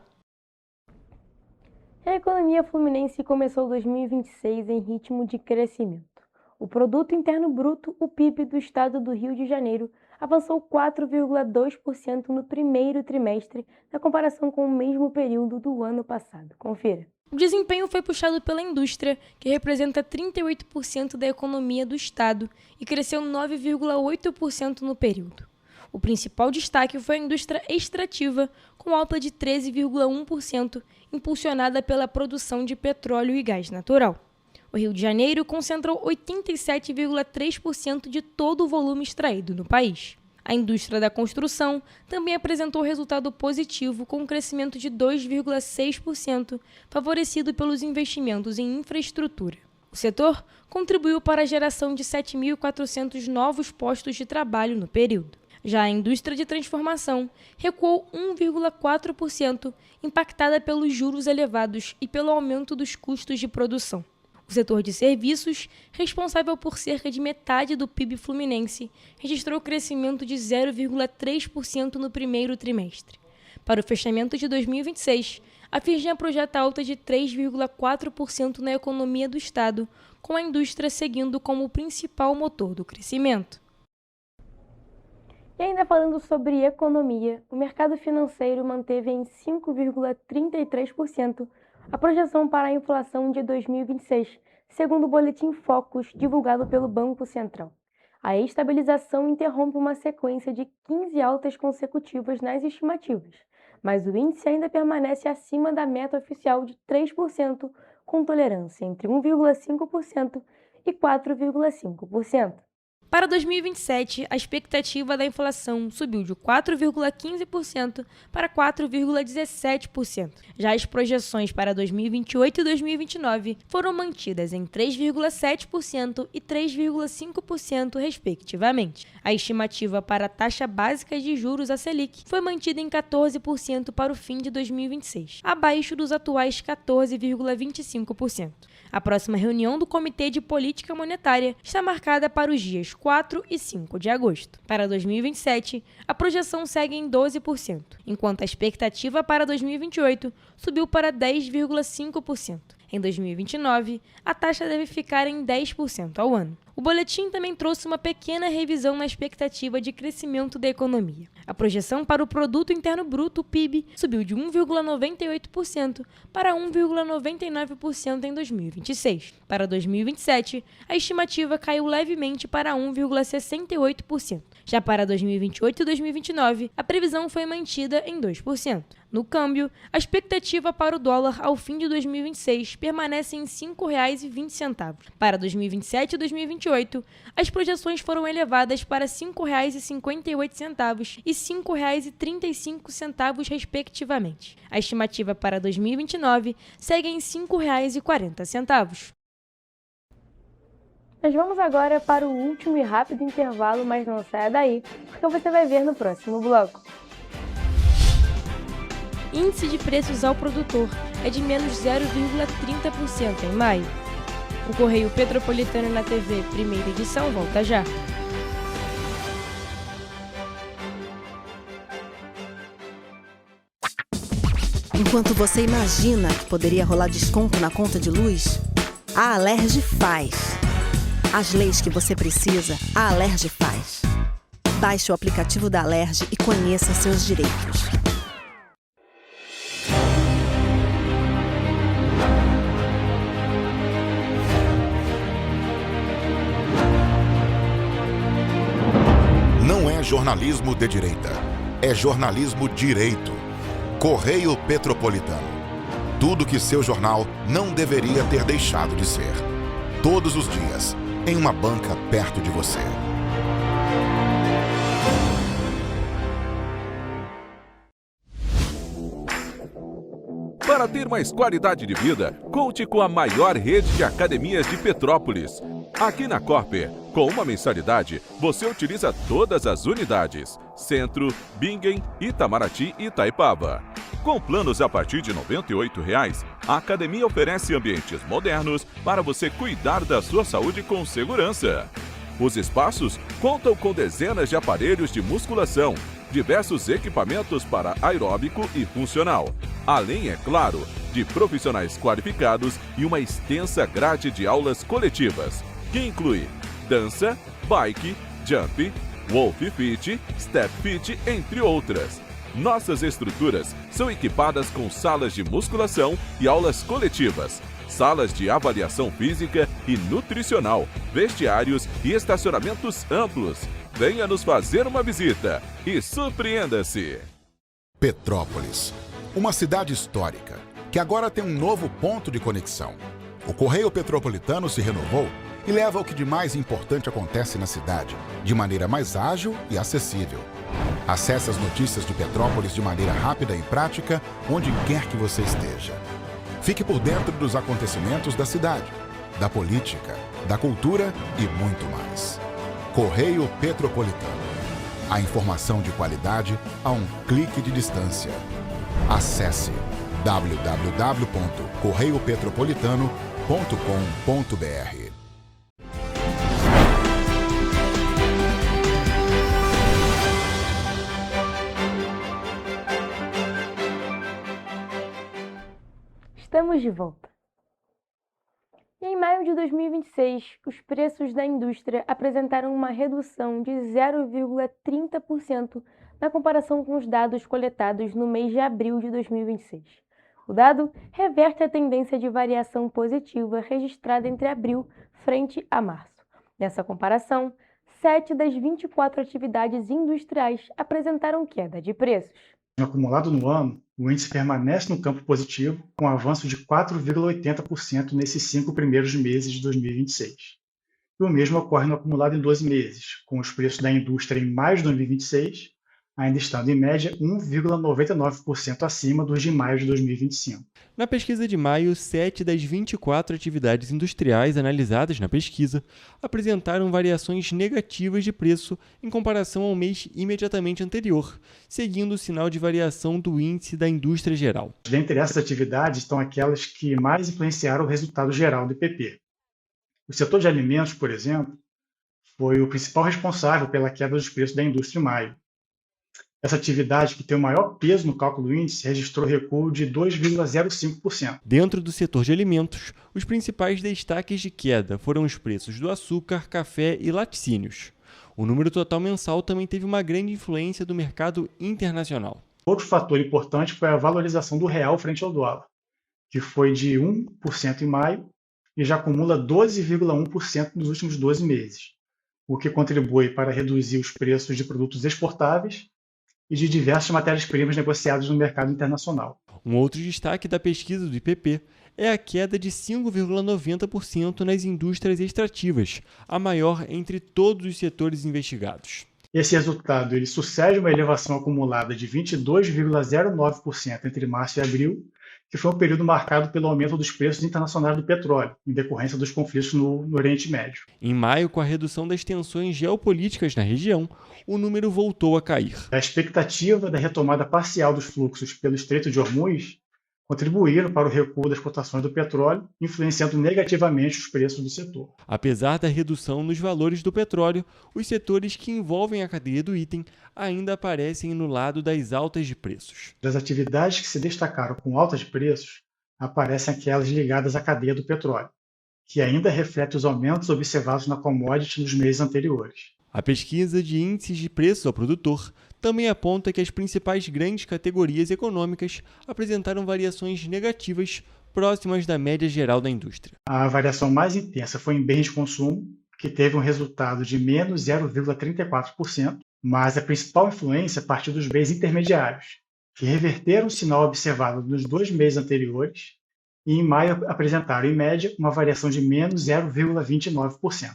A economia fluminense começou 2026 em ritmo de crescimento. O Produto Interno Bruto, o PIB do estado do Rio de Janeiro, avançou 4,2% no primeiro trimestre, na comparação com o mesmo período do ano passado. Confira. O desempenho foi puxado pela indústria, que representa 38% da economia do estado e cresceu 9,8% no período. O principal destaque foi a indústria extrativa, com alta de 13,1%, impulsionada pela produção de petróleo e gás natural. O Rio de Janeiro concentrou 87,3% de todo o volume extraído no país. A indústria da construção também apresentou resultado positivo, com um crescimento de 2,6%, favorecido pelos investimentos em infraestrutura. O setor contribuiu para a geração de 7.400 novos postos de trabalho no período. Já a indústria de transformação recuou 1,4%, impactada pelos juros elevados e pelo aumento dos custos de produção. O setor de serviços, responsável por cerca de metade do PIB fluminense, registrou crescimento de 0,3% no primeiro trimestre. Para o fechamento de 2026, a Firjan projeta alta de 3,4% na economia do estado, com a indústria seguindo como o principal motor do crescimento. E ainda falando sobre economia, o mercado financeiro manteve em 5,33% a projeção para a inflação de 2026, segundo o boletim Focus, divulgado pelo Banco Central. A estabilização interrompe uma sequência de 15 altas consecutivas nas estimativas, mas o índice ainda permanece acima da meta oficial de 3%, com tolerância entre 1,5% e 4,5%. Para 2027, a expectativa da inflação subiu de 4,15% para 4,17%. Já as projeções para 2028 e 2029 foram mantidas em 3,7% e 3,5%, respectivamente. A estimativa para a taxa básica de juros, a Selic, foi mantida em 14% para o fim de 2026, abaixo dos atuais 14,25%. A próxima reunião do Comitê de Política Monetária está marcada para os dias 4 e 5 de agosto. Para 2027, a projeção segue em 12%, enquanto a expectativa para 2028 subiu para 10,5%. Em 2029, a taxa deve ficar em 10% ao ano. O boletim também trouxe uma pequena revisão na expectativa de crescimento da economia. A projeção para o Produto Interno Bruto, o PIB, subiu de 1,98% para 1,99% em 2026. Para 2027, a estimativa caiu levemente para 1,68%. Já para 2028 e 2029, a previsão foi mantida em 2%. No câmbio, a expectativa para o dólar ao fim de 2026 permanece em R$ 5,20. Para 2027 e 2028, as projeções foram elevadas para R$ 5,58 e R$ 5,35, respectivamente. A estimativa para 2029 segue em R$ 5,40. Nós vamos agora para o último e rápido intervalo, mas não saia daí, porque você vai ver no próximo bloco. Índice de preços ao produtor é de menos 0,30% em maio. O Correio Petropolitano na TV, primeira edição, volta já. Enquanto você imagina que poderia rolar desconto na conta de luz, a Alerj faz. As leis que você precisa, a Alerj faz. Baixe o aplicativo da Alerj e conheça seus direitos. jornalismo de direita. É jornalismo direito. Correio Petropolitano. Tudo que seu jornal não deveria ter deixado de ser. Todos os dias, em uma banca perto de você. Para ter mais qualidade de vida, conte com a maior rede de academias de Petrópolis. Aqui na Corper, com uma mensalidade, você utiliza todas as unidades: Centro, Bingen, Itamaraty e Itaipava. Com planos a partir de R$ 98,00, a academia oferece ambientes modernos para você cuidar da sua saúde com segurança. Os espaços contam com dezenas de aparelhos de musculação, diversos equipamentos para aeróbico e funcional, além, é claro, de profissionais qualificados e uma extensa grade de aulas coletivas, que inclui dança, bike, jump, wolf fit, step fit, entre outras. Nossas estruturas são equipadas com salas de musculação e aulas coletivas, salas de avaliação física e nutricional, vestiários e estacionamentos amplos. Venha nos fazer uma visita e surpreenda-se! Petrópolis, uma cidade histórica que agora tem um novo ponto de conexão. O Correio Petropolitano se renovou e leva o que de mais importante acontece na cidade, de maneira mais ágil e acessível. Acesse as notícias de Petrópolis de maneira rápida e prática, onde quer que você esteja. Fique por dentro dos acontecimentos da cidade, da política, da cultura e muito mais. Correio Petropolitano. A informação de qualidade a um clique de distância. Acesse www.correiopetropolitano.com.br. Estamos de volta. E em maio de 2026, os preços da indústria apresentaram uma redução de 0,30% na comparação com os dados coletados no mês de abril de 2026. O dado reverte a tendência de variação positiva registrada entre abril frente a março. Nessa comparação, 7 das 24 atividades industriais apresentaram queda de preços. Acumulado no ano, o índice permanece no campo positivo, com avanço de 4,80% nesses 5 primeiros meses de 2026. E o mesmo ocorre no acumulado em 12 meses, com os preços da indústria em maio de 2026 ainda estando em média 1,99% acima dos de maio de 2025. Na pesquisa de maio, 7 das 24 atividades industriais analisadas na pesquisa apresentaram variações negativas de preço em comparação ao mês imediatamente anterior, seguindo o sinal de variação do índice da indústria geral. Dentre essas atividades estão aquelas que mais influenciaram o resultado geral do IPP. O setor de alimentos, por exemplo, foi o principal responsável pela queda dos preços da indústria em maio. Essa atividade, que tem o maior peso no cálculo do índice, registrou recuo de 2,05%. Dentro do setor de alimentos, os principais destaques de queda foram os preços do açúcar, café e laticínios. O número total mensal também teve uma grande influência do mercado internacional. Outro fator importante foi a valorização do real frente ao dólar, que foi de 1% em maio e já acumula 12,1% nos últimos 12 meses, o que contribui para reduzir os preços de produtos exportáveis e de diversas matérias-primas negociadas no mercado internacional. Um outro destaque da pesquisa do IPP é a queda de 5,90% nas indústrias extrativas, a maior entre todos os setores investigados. Esse resultado ele sucede uma elevação acumulada de 22,09% entre março e abril, que foi um período marcado pelo aumento dos preços internacionais do petróleo, em decorrência dos conflitos no Oriente Médio. Em maio, com a redução das tensões geopolíticas na região, o número voltou a cair. A expectativa da retomada parcial dos fluxos pelo Estreito de Hormuz contribuíram para o recuo das cotações do petróleo, influenciando negativamente os preços do setor. Apesar da redução nos valores do petróleo, os setores que envolvem a cadeia do item ainda aparecem no lado das altas de preços. Das atividades que se destacaram com altas de preços, aparecem aquelas ligadas à cadeia do petróleo, que ainda reflete os aumentos observados na commodity nos meses anteriores. A pesquisa de índices de preço ao produtor também aponta que as principais grandes categorias econômicas apresentaram variações negativas próximas da média geral da indústria. A variação mais intensa foi em bens de consumo, que teve um resultado de menos 0,34%, mas a principal influência partiu dos bens intermediários, que reverteram o sinal observado nos 2 meses anteriores e em maio apresentaram, em média, uma variação de menos 0,29%.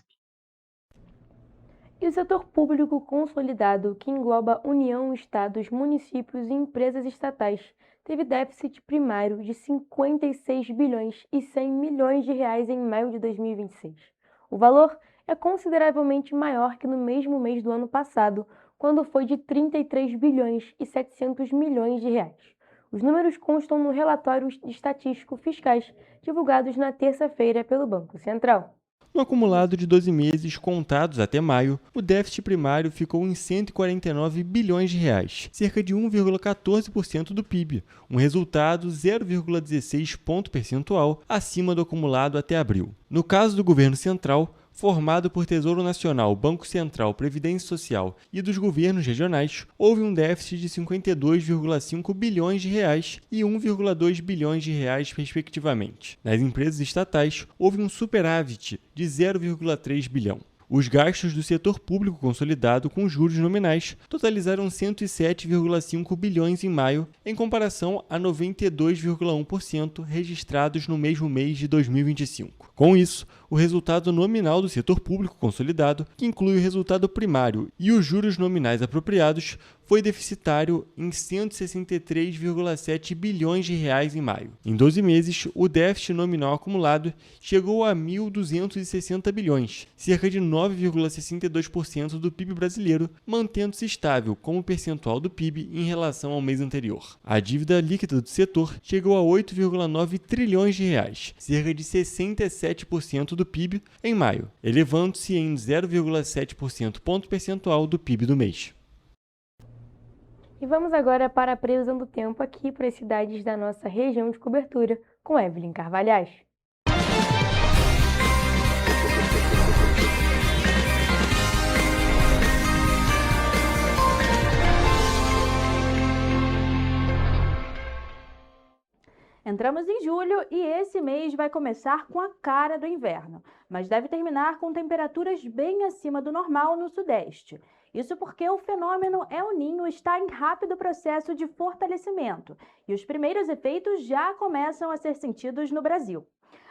E o setor público consolidado, que engloba União, estados, municípios e empresas estatais, teve déficit primário de 56 bilhões e 100 milhões de reais em maio de 2026. O valor é consideravelmente maior que no mesmo mês do ano passado, quando foi de 33 bilhões e 700 milhões de reais. Os números constam no relatório estatístico fiscais divulgados na terça-feira pelo Banco Central. No acumulado de 12 meses contados até maio, o déficit primário ficou em 149 bilhões de reais, cerca de 1,14% do PIB, um resultado 0,16 ponto percentual acima do acumulado até abril. No caso do governo central, formado por Tesouro Nacional, Banco Central, Previdência Social e dos governos regionais, houve um déficit de 52,5 bilhões de reais e 1,2 bilhões de reais, respectivamente. Nas empresas estatais, houve um superávit de 0,3 bilhão. Os gastos do setor público consolidado com juros nominais totalizaram 107,5 bilhões em maio, em comparação a 92,1% registrados no mesmo mês de 2025. Com isso, o resultado nominal do setor público consolidado, que inclui o resultado primário e os juros nominais apropriados, foi deficitário em 163,7 bilhões de reais em maio. Em 12 meses, o déficit nominal acumulado chegou a 1.260 bilhões, cerca de 9,62% do PIB brasileiro, mantendo-se estável como percentual do PIB em relação ao mês anterior. A dívida líquida do setor chegou a 8,9 trilhões de reais, cerca de 67% do PIB em maio, elevando-se em 0,7% ponto percentual do PIB do mês. E vamos agora para a previsão do tempo aqui para as cidades da nossa região de cobertura, com Evelyn Carvalhais. Entramos em julho e esse mês vai começar com a cara do inverno, mas deve terminar com temperaturas bem acima do normal no sudeste. Isso porque o fenômeno El Niño está em rápido processo de fortalecimento e os primeiros efeitos já começam a ser sentidos no Brasil.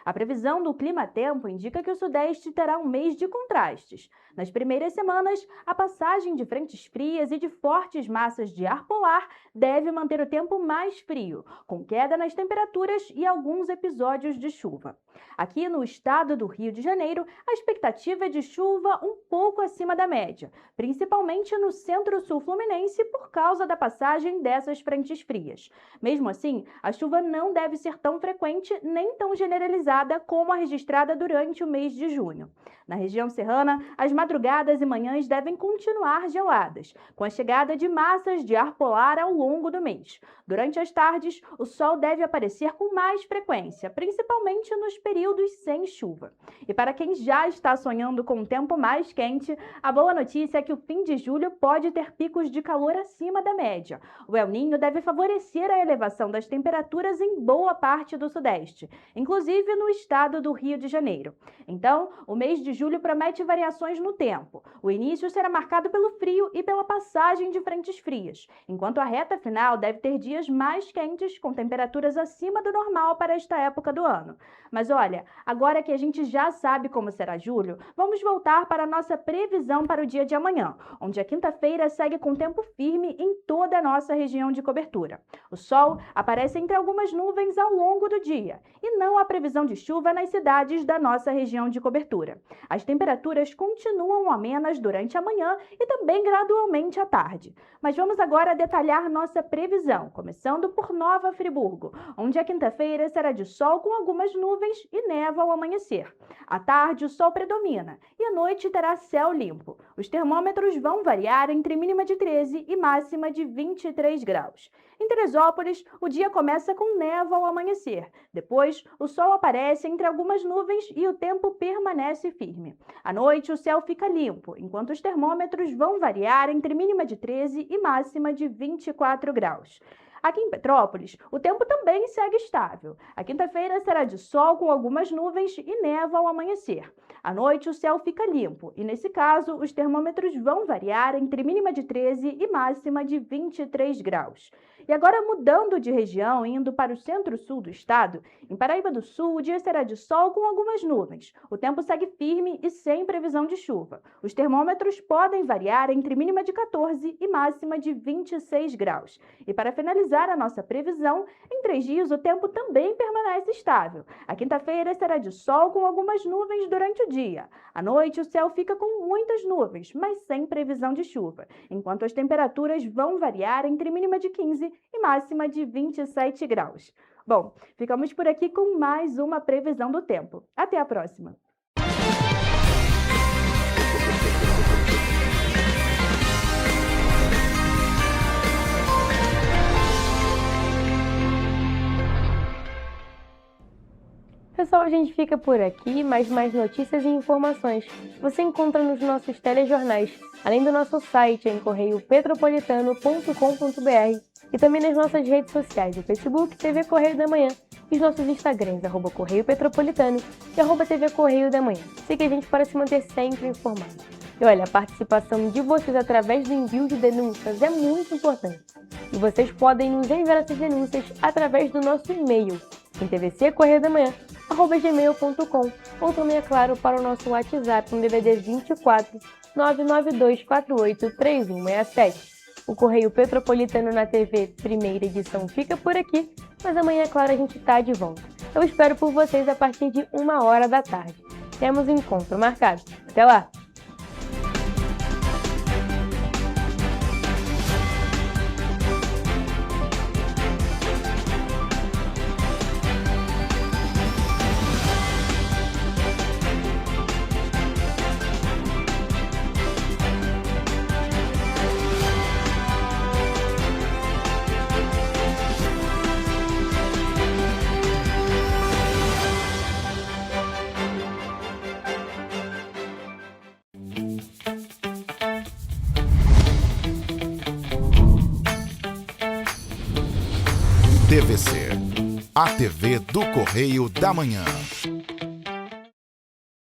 A previsão do Climatempo indica que o Sudeste terá um mês de contrastes. Nas primeiras semanas, a passagem de frentes frias e de fortes massas de ar polar deve manter o tempo mais frio, com queda nas temperaturas e alguns episódios de chuva. Aqui no estado do Rio de Janeiro, a expectativa é de chuva um pouco acima da média, principalmente no centro-sul fluminense por causa da passagem dessas frentes frias. Mesmo assim, a chuva não deve ser tão frequente nem tão generalizada como a registrada durante o mês de junho. Na região serrana, as madrugadas e manhãs devem continuar geladas, com a chegada de massas de ar polar ao longo do mês. Durante as tardes, o sol deve aparecer com mais frequência, principalmente nos períodos sem chuva. E para quem já está sonhando com um tempo mais quente, a boa notícia é que o fim de julho pode ter picos de calor acima da média. O El Niño deve favorecer a elevação das temperaturas em boa parte do Sudeste, inclusive no estado do Rio de Janeiro. Então, o mês de julho promete variações no tempo. O início será marcado pelo frio e pela passagem de frentes frias, enquanto a reta final deve ter dias mais quentes, com temperaturas acima do normal para esta época do ano. Mas olha, agora que a gente já sabe como será julho, vamos voltar para a nossa previsão para o dia de amanhã, onde a quinta-feira segue com tempo firme em toda a nossa região de cobertura. O sol aparece entre algumas nuvens ao longo do dia e não há previsão de chuva nas cidades da nossa região de cobertura. As temperaturas continuam amenas durante a manhã e também gradualmente à tarde. Mas vamos agora detalhar nossa previsão, começando por Nova Friburgo, onde a quinta-feira será de sol com algumas nuvens e neva ao amanhecer. À tarde, o sol predomina e à noite terá céu limpo. Os termômetros vão variar entre mínima de 13 e máxima de 23 graus. Em Teresópolis, o dia começa com névoa ao amanhecer. Depois, o sol aparece entre algumas nuvens e o tempo permanece firme. À noite, o céu fica limpo, enquanto os termômetros vão variar entre mínima de 13 e máxima de 24 graus. Aqui em Petrópolis, o tempo também segue estável. A quinta-feira será de sol com algumas nuvens e névoa ao amanhecer. À noite, o céu fica limpo e, nesse caso, os termômetros vão variar entre mínima de 13 e máxima de 23 graus. E agora, mudando de região, indo para o centro-sul do estado, em Paraíba do Sul, o dia será de sol com algumas nuvens. O tempo segue firme e sem previsão de chuva. Os termômetros podem variar entre mínima de 14 e máxima de 26 graus. E para finalizar a nossa previsão, em 3 dias o tempo também permanece estável. A quinta-feira será de sol com algumas nuvens durante o dia. À noite, o céu fica com muitas nuvens, mas sem previsão de chuva, enquanto as temperaturas vão variar entre mínima de 15 e máxima de 27 graus. Bom, ficamos por aqui com mais uma previsão do tempo. Até a próxima! Pessoal, a gente fica por aqui, mas mais notícias e informações você encontra nos nossos telejornais, além do nosso site em correiopetropolitano.com.br e também nas nossas redes sociais, o Facebook, TV Correio da Manhã, e os nossos Instagrams, @Correio Petropolitano e @TV Correio da Manhã. Siga a gente para se manter sempre informado. E olha, a participação de vocês através do envio de denúncias é muito importante. E vocês podem nos enviar essas denúncias através do nosso e-mail, em tvccorreiodamanhã@gmail.com, ou também, é claro, para o nosso WhatsApp no DDD 24 99248 3167. O Correio Petropolitano na TV, primeira edição, fica por aqui, mas amanhã, é claro, a gente está de volta. Eu espero por vocês a partir de 1h da tarde. Temos um encontro marcado. Até lá! TVC, a TV do Correio da Manhã.